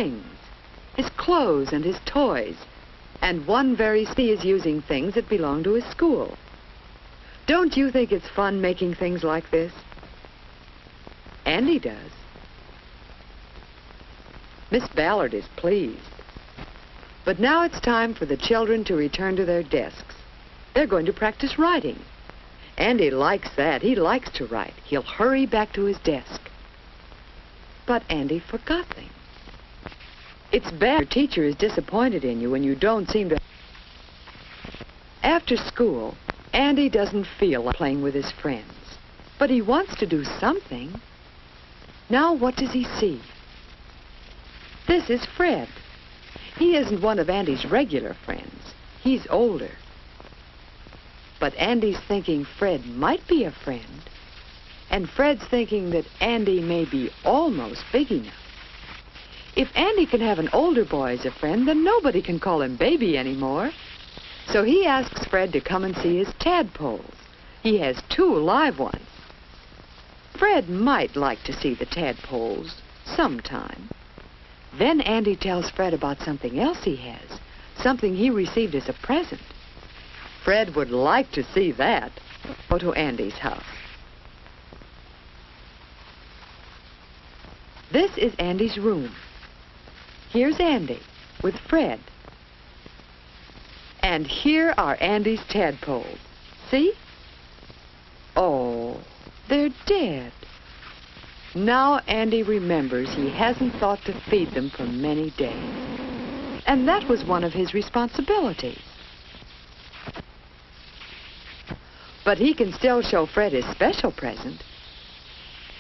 things, his clothes and his toys, and one very he is using things that belong to his school. Don't you think it's fun making things like this? Andy does. Miss Ballard is pleased. But now it's time for the children to return to their desks. They're going to practice writing. Andy likes that. He likes to write. He'll hurry back to his desk. But Andy forgot things. It's bad your teacher is disappointed in you when you don't seem to... After school, Andy doesn't feel like playing with his friends. But he wants to do something. Now what does he see? This is Fred. He isn't one of Andy's regular friends. He's older. But Andy's thinking Fred might be a friend. And Fred's thinking that Andy may be almost big enough. If Andy can have an older boy as a friend, then nobody can call him baby anymore. So he asks Fred to come and see his tadpoles. He has 2 live ones. Fred might like to see the tadpoles sometime. Then Andy tells Fred about something else he has, something he received as a present. Fred would like to see that. Go to Andy's house. This is Andy's room. Here's Andy with Fred. And here are Andy's tadpoles. See? Oh, they're dead. Now Andy remembers he hasn't thought to feed them for many days. And that was one of his responsibilities. But he can still show Fred his special present.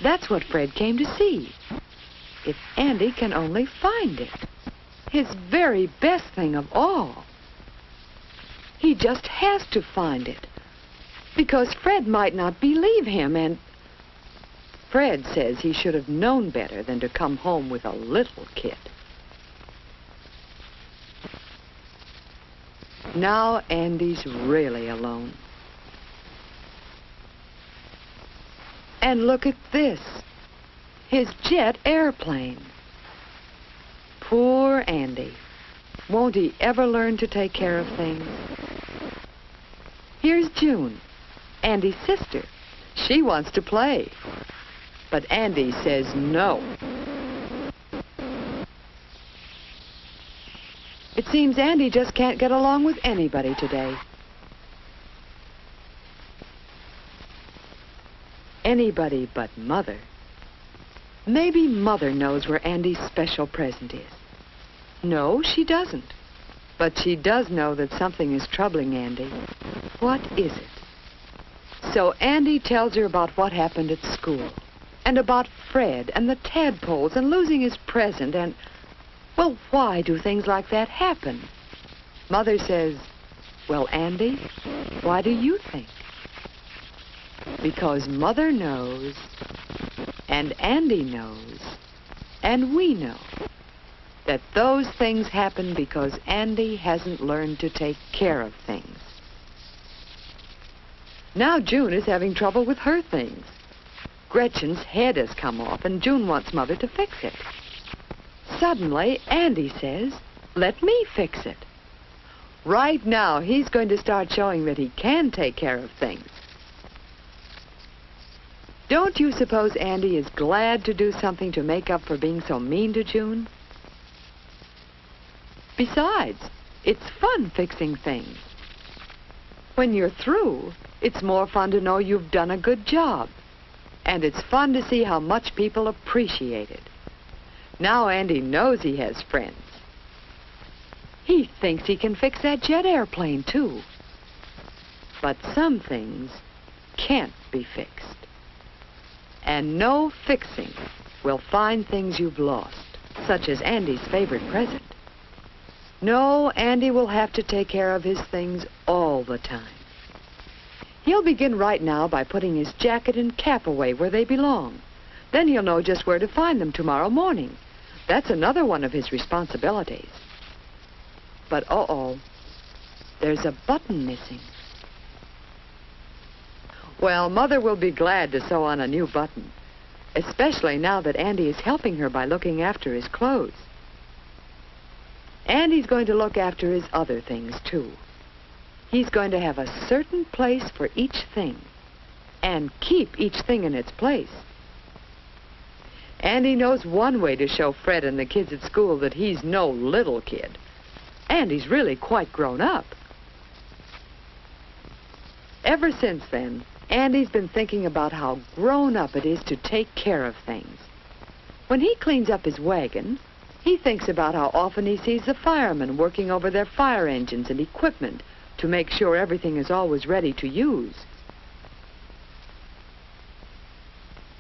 That's what Fred came to see. If Andy can only find it. His very best thing of all. He just has to find it. Because Fred might not believe him, and Fred says he should have known better than to come home with a little kid. Now Andy's really alone. And look at this. His jet airplane. Poor Andy. Won't he ever learn to take care of things? Here's June, Andy's sister. She wants to play. But Andy says no. It seems Andy just can't get along with anybody today. Anybody but Mother. Maybe Mother knows where Andy's special present is. No, she doesn't. But she does know that something is troubling Andy. What is it? So Andy tells her about what happened at school. And about Fred and the tadpoles and losing his present and... Well, why do things like that happen? Mother says, well, Andy, why do you think? Because Mother knows, and Andy knows, and we know that those things happen because Andy hasn't learned to take care of things. Now June is having trouble with her things. Gretchen's head has come off, and June wants Mother to fix it. Suddenly, Andy says, let me fix it. Right now, he's going to start showing that he can take care of things. Don't you suppose Andy is glad to do something to make up for being so mean to June? Besides, it's fun fixing things. When you're through, it's more fun to know you've done a good job. And it's fun to see how much people appreciate it. Now Andy knows he has friends. He thinks he can fix that jet airplane, too. But some things can't be fixed. And no fixing will find things you've lost, such as Andy's favorite present. No, Andy will have to take care of his things all the time. He'll begin right now by putting his jacket and cap away where they belong. Then he'll know just where to find them tomorrow morning. That's another one of his responsibilities. But uh-oh, there's a button missing. Well, Mother will be glad to sew on a new button, especially now that Andy is helping her by looking after his clothes. And he's going to look after his other things, too. He's going to have a certain place for each thing and keep each thing in its place. And he knows one way to show Fred and the kids at school that he's no little kid. And he's really quite grown up. Ever since then, Andy's been thinking about how grown up it is to take care of things. When he cleans up his wagon, he thinks about how often he sees the firemen working over their fire engines and equipment to make sure everything is always ready to use.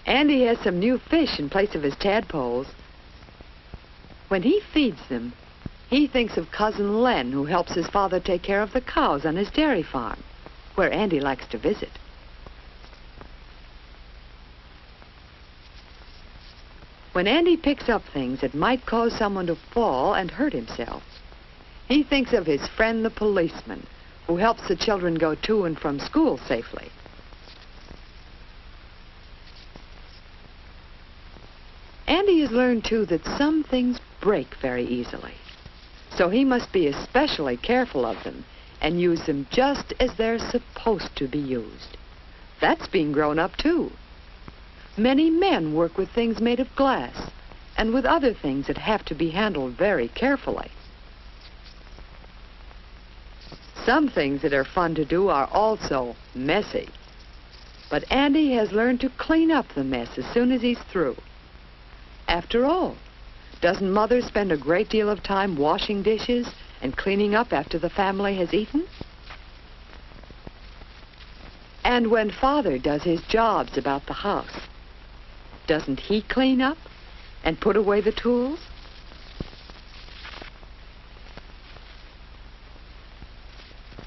Andy has some new fish in place of his tadpoles. When he feeds them, he thinks of Cousin Len, who helps his father take care of the cows on his dairy farm, where Andy likes to visit. When Andy picks up things that might cause someone to fall and hurt himself, he thinks of his friend the policeman, who helps the children go to and from school safely. Andy has learned, too, that some things break very easily. So he must be especially careful of them and use them just as they're supposed to be used. That's being grown up, too. Many men work with things made of glass and with other things that have to be handled very carefully. Some things that are fun to do are also messy. But Andy has learned to clean up the mess as soon as he's through. After all, doesn't Mother spend a great deal of time washing dishes and cleaning up after the family has eaten? And when Father does his jobs about the house, doesn't he clean up and put away the tools?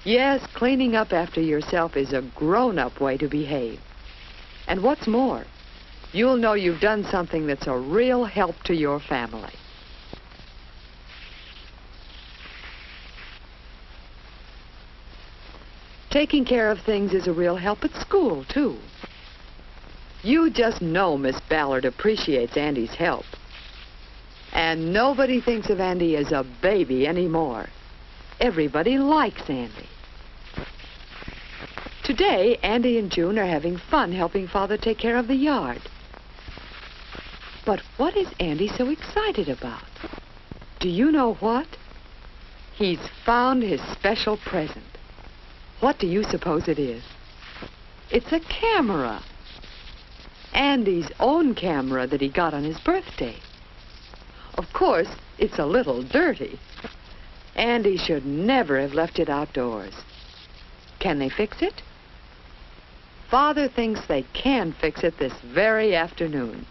Yes, cleaning up after yourself is a grown-up way to behave. And what's more, you'll know you've done something that's a real help to your family. Taking care of things is a real help at school, too. You just know Miss Ballard appreciates Andy's help. And nobody thinks of Andy as a baby anymore. Everybody likes Andy. Today, Andy and June are having fun helping Father take care of the yard. But what is Andy so excited about? Do you know what? He's found his special present. What do you suppose it is? It's a camera. Andy's own camera that he got on his birthday. Of course, it's a little dirty. Andy should never have left it outdoors. Can they fix it? Father thinks they can fix it this very afternoon.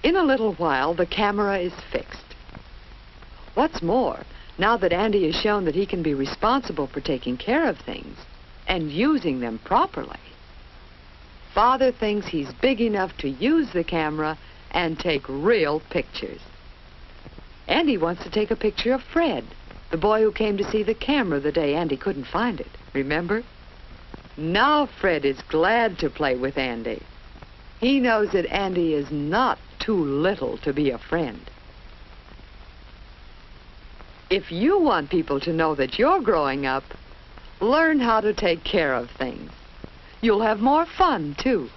In a little while, the camera is fixed. What's more, now that Andy has shown that he can be responsible for taking care of things and using them properly, Father thinks he's big enough to use the camera and take real pictures. Andy wants to take a picture of Fred, the boy who came to see the camera the day Andy couldn't find it. Remember? Now Fred is glad to play with Andy. He knows that Andy is not too little to be a friend. If you want people to know that you're growing up, learn how to take care of things. You'll have more fun, too.